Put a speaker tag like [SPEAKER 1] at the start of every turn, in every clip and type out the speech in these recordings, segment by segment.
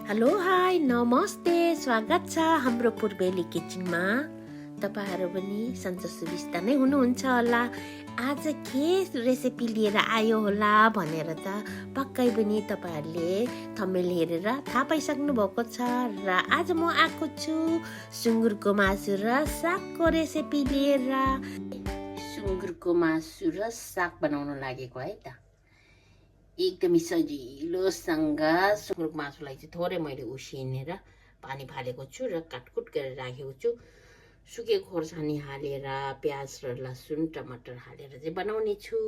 [SPEAKER 1] Hello hi नमस्ते स्वागत छ हाम्रो पूर्वेली किचनमा। तपाईहरु पनि सन्चो सुविस्ता नै हुनुहुन्छ होला। आज के रेसिपी लिएर आयो होला भनेर त पक्कै पनि तपाईहरुले थम्बनेल हेरेर थाहा पाइसक्नु भएको छ। र आज म आएको छु सुँगुरको मासु र सागको रेसिपी लिएर। सुँगुरको मासु र साग बनाउन लागेको है त। एकदमै सजिलोसँग सुँगुरको मासुलाई चाहिँ थोरै मैले उसिनेर पानी फालेको छु र काटकुट गरेर राखेको छु। सुकेको खोर्सानी हालेर प्याज र लसुन टमाटर हालेर चाहिँ बनाउने छु।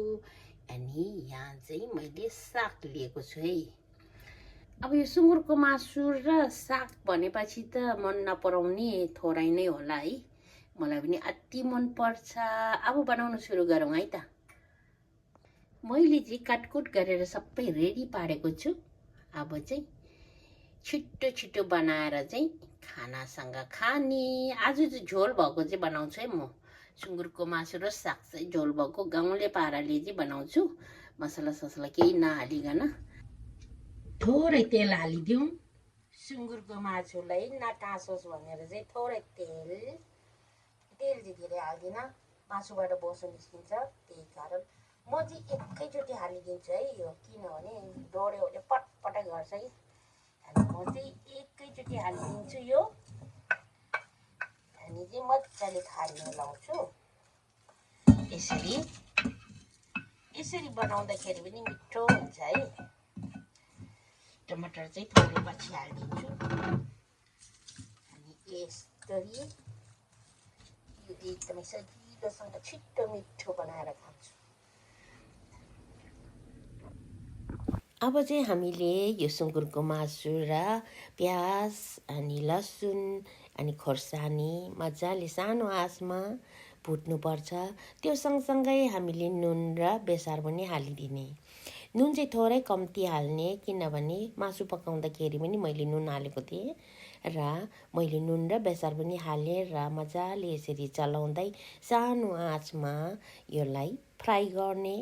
[SPEAKER 1] अनि यहाँ चाहिँ मैले साग लिएको छु है। अब यो सुँगुरको मासु र साग भनेपछि त मन नपराउने थोरै नै होला है। मलाई पनि अति मन पर्छ। अब बनाउन सुरु गरौँ है त। मैले चाहिँ काटकुट गरेर सबै रेडी पारेको छु। अब चाहिँ छिटो छिटो बनाएर चाहिँ खानासँग खाने। आज चाहिँ झोल भएको चाहिँ बनाउँछु है म। सुँगुरको मासु र साग चाहिँ झोल भएको गाउँले पाराले चाहिँ बनाउँछु। मसला ससला केही नहालिकन थोरै तेल हालिदिउँ। सुँगुरको मासुलाई नटाँसोस् भनेर चाहिँ थोरै तेल चाहिँ धेरै हाल्दिनँ। मासुबाट बोसो निस्किन्छ, त्यही कारण म चाहिँ एकैचोटि हालिदिन्छु है यो, किनभने डढ्यो पटपटै गर्छ है। अनि म चाहिँ एकैचोटि हालिदिन्छु यो। अनि चाहिँ मजाले खारिन लाउँछु। यसरी बनाउँदाखेरि पनि मिठो हुन्छ है। टमाटर चाहिँ थोरै पछि हालिदिन्छु। अनि यसरी यो एकदमै सजिलोसँग छिट्टो मिठो बनाएर खान्छु। अब चाहिँ हामीले यो सुँगुरको मासु र प्याज अनि लसुन अनि खोर्सानी मजाले सानो आँचमा भुट्नुपर्छ। त्यो सँगसँगै हामीले नुन र बेसार पनि हालिदिने। नुन चाहिँ थोरै कम्ती हाल्ने, किनभने मासु पकाउँदाखेरि पनि मैले नुन हालेको थिएँ र मैले नुन र बेसार पनि हालेँ र मजाले यसरी चलाउँदै सानो आँचमा यसलाई फ्राई गर्ने।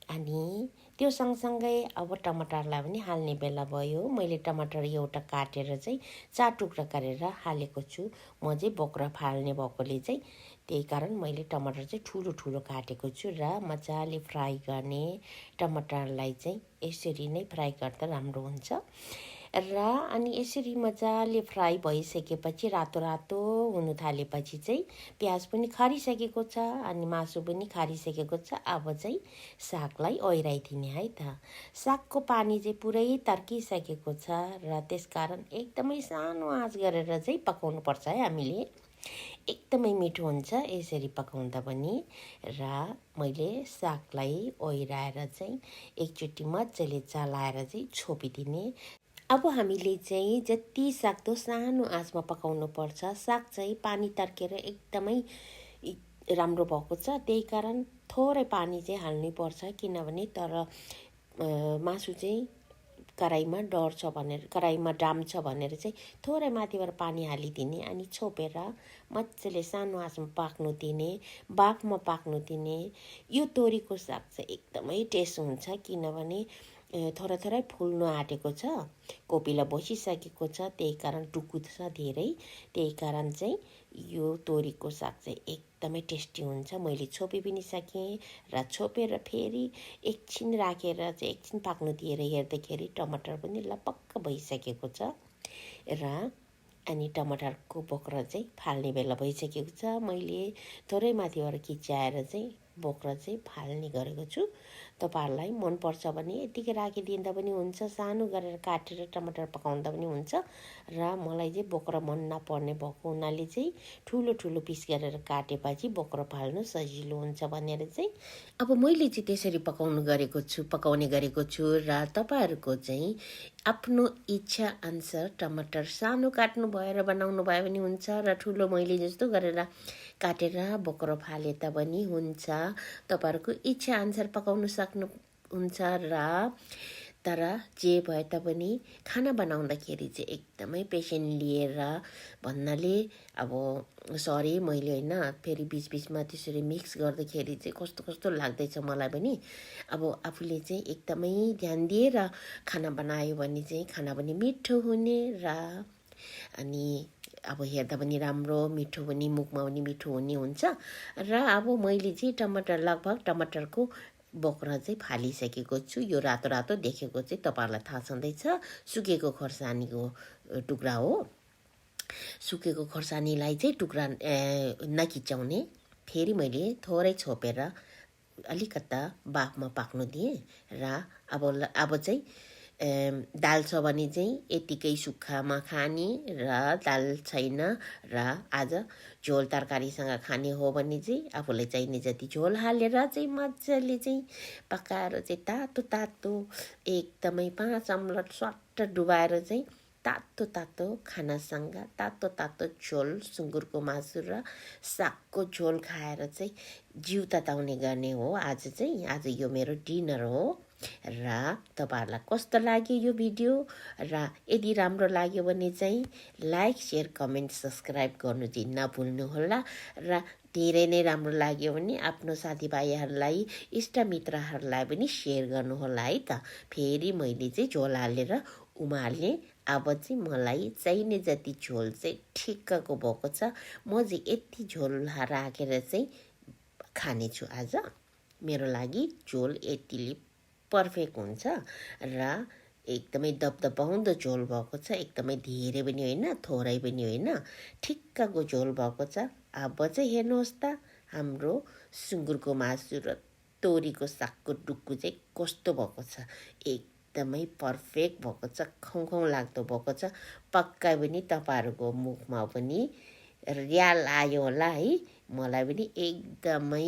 [SPEAKER 1] अनि त्यो सँगसँगै अब टमाटरलाई पनि हाल्ने बेला भयो। मैले टमाटर एउटा काटेर चाहिँ 4 टुक्रा गरेर हालेको छु। म चाहिँ बोक्रा फाल्ने भएकोले चाहिँ त्यही कारण मैले टमाटर चाहिँ ठुलो ठुलो काटेको छु र मजाले फ्राई गर्ने। टमाटरलाई चाहिँ यसरी नै फ्राई गर्दा राम्रो हुन्छ। र अनि यसरी मजाले फ्राई भइसकेपछि रातो रातो हुनु थालेपछि चाहिँ प्याज पनि खरिसकेको छ अनि मासु पनि खरिसकेको छ। अब चाहिँ सागलाई ओइराइदिने है त। सागको पानी चाहिँ पुरै तर्किसकेको छ र त्यसकारण एकदमै सानो आँच गरेर चाहिँ पकाउनुपर्छ है हामीले। एकदमै मिठो हुन्छ यसरी पकाउँदा पनि। र मैले सागलाई ओइराएर चाहिँ एकचोटि मजाले चलाएर चाहिँ छोपिदिने। अब हामीले चाहिँ जति सक्दो सानो आँचमा पकाउनु पर्छ। साग चाहिँ पानी तर्केर एकदमै राम्रो भएको छ, त्यही कारण थोरै पानी चाहिँ हाल्नै पर्छ। किनभने तर मासु चाहिँ कराईमा डढ्छ भनेर, कराईमा डाम्छ भनेर चाहिँ थोरै माथिबाट पानी हालिदिने अनि छोपेर मजाले सानो आँचमा पाक्नु दिने, बाफमा पाक्नु दिने। यो तोरीको साग चाहिँ एकदमै टेस्ट हुन्छ, किनभने थोरै थोरै फुल्नु आँटेको छ, कोपिला बसिसकेको छ, त्यही कारण टुकुछ धेरै। त्यही कारण चाहिँ यो तोरीको साग चाहिँ एकदमै टेस्टी हुन्छ। मैले छोपी पनि सकेँ र छोपेर फेरि एकछिन राखेर चाहिँ एकछिन पाक्नु दिएर हेर्दाखेरि टमाटर पनि लपक्क भइसकेको छ। र अनि टमाटरको बोक्रा चाहिँ फाल्ने बेला भइसकेको छ। मैले थोरै माथिबाट खिच्याएर चाहिँ बोक्रा चाहिँ फाल्ने गरेको छु। तपाईँहरूलाई मनपर्छ भने यतिकै राखिदिँदा पनि हुन्छ, सानो गरेर काटेर टमाटर पकाउँदा पनि हुन्छ। र मलाई चाहिँ बोक्रा मन नपर्ने भएको हुनाले चाहिँ ठुलो ठुलो पिस गरेर काटेपछि बोक्रा फाल्नु सजिलो हुन्छ भनेर चाहिँ अब मैले चाहिँ त्यसरी पकाउने गरेको छु। र तपाईँहरूको चाहिँ आफ्नो इच्छा अनुसार टमाटर सानो काट्नु भएर बनाउनु भयो भने हुन्छ र ठुलो मैले जस्तो गरेर काटेर बोक्रा फाले पनि हुन्छ। तपाईँहरूको इच्छा अनुसार पकाउनु सक्नुहुन्छ। र तर जे भए तापनि खाना बनाउँदाखेरि चाहिँ एकदमै पेसेन्ट लिएर भन्नाले अब सरी मैले होइन फेरि बिचबिचमा त्यसरी मिक्स गर्दाखेरि चाहिँ कस्तो कस्तो लाग्दैछ मलाई पनि अब आफूले चाहिँ एकदमै ध्यान दिएर खाना बनायो भने चाहिँ खाना पनि मिठो हुने र अनि अब हेर्दा पनि राम्रो मिठो पनि मुखमा पनि मिठो हुने हुन्छ र अब मैले चाहिँ टमाटर लगभग टमाटरको बोक्रा चाहिँ फालिसकेको छु यो रातो रातो देखेको चाहिँ तपाईँहरूलाई थाहा छँदैछ सुकेको खोर्सानीको टुक्रा हो सुकेको खोर्सानीलाई चाहिँ टुक्रा नखिचाउने फेरि मैले थोरै छोपेर अलिकता बाफमा पाक्नु दिएँ र अब चाहिँ दाल छ भने चाहिँ यतिकै सुक्खामा खाने र दाल छैन र आज झोल तरकारीसँग खाने हो भने चाहिँ आफूलाई चाहिने जति झोल हालेर चाहिँ मजाले चाहिँ पकाएर चाहिँ तातो तातो एकदमै 5 अमलट स्वाट्ट डुबाएर चाहिँ तातो तातो खानासँग तातो तातो झोल सुँगुरको मासु र सागको झोल खाएर चाहिँ जिउ तताउने गर्ने हो आज यो मेरो डिनर हो र तपाईहरुलाई कस्तो लाग्यो यो भिडियो र यदि राम्रो लाग्यो भने चाहिँ लाइक शेयर कमेन्ट सब्स्क्राइब गर्नु चाहिँ नभुल्नुहोला र धेरै नै राम्रो लाग्यो भने आफ्नो साथीभाइहरूलाई इष्टमित्रहरूलाई पनि शेयर गर्नुहोला है त फेरि मैले चाहिँ झोल हालेर उमाल्ने अब चाहिँ मलाई चाहिने जति झोल चाहिँ ठिक्कको भएको छ म चाहिँ यति झोल राखेर चाहिँ खानेछु आज मेरो लागि झोल यतिले पर्फेक्ट हुन्छ र एकदमै दबदबाउँदो झोल भएको छ एकदमै धेरै पनि होइन थोरै पनि होइन ठिक्कको झोल भएको छ अब चाहिँ हेर्नुहोस् त हाम्रो सुँगुरको मासु र तोरीको सागको डुक्कु चाहिँ कस्तो भएको छ एकदमै पर्फेक्ट भएको छ खौँ लाग्दो भएको छ पक्का पनि तपाईहरुको मुखमा पनि रियाल आयो होला है मलाई पनि एकदमै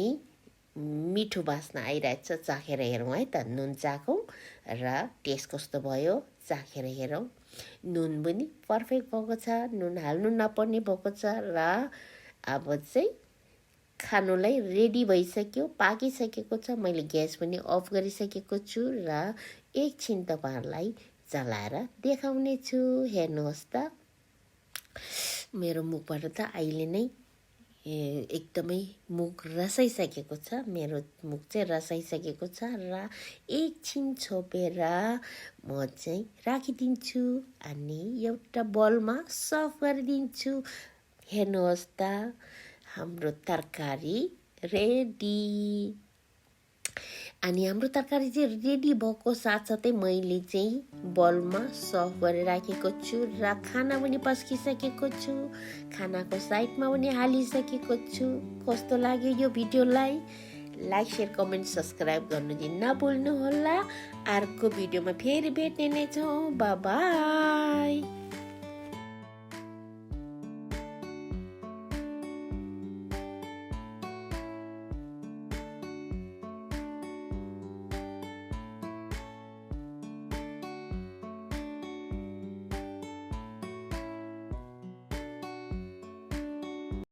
[SPEAKER 1] मिठो बास्ना आइरहेछ चाखेर हेरौँ है त नुन चाखौँ र टेस्ट कस्तो भयो चाखेर हेरौँ नुन पनि पर्फेक्ट भएको छ नुन हाल्नु नपर्ने भएको छ र अब चाहिँ खानुलाई रेडी भइसक्यो पाकिसकेको छ मैले ग्यास पनि अफ गरिसकेको छु र एकछिन तपाईहरुलाई चलाएर देखाउने छु हेर्नुहोस् त मेरो मुखबाट त अहिले नै एकदमै मुख रसाइसकेको छ मेरो मुख चाहिँ रसाइसकेको छ र एकछिन छोपेर म चाहिँ राखिदिन्छु अनि एउटा बलमा सर्भ गरिदिन्छु हेर्नुहोस् त हाम्रो तरकारी रेडी अनि हाम्रो तरकारी चाहिँ रेडी भएको साथसाथै मैले चाहिँ बलमा सर्भ गरेर राखेको छु र खाना पनि पस्किसकेको छु खानाको साइडमा पनि हालिसकेको छु कस्तो लाग्यो यो भिडियोलाई लाइक शेयर कमेन्ट सब्स्क्राइब गर्नु चाहिँ नभुल्नु होला अर्को भिडियोमा फेरि भेट्ने नै छौँ बाइ बाइ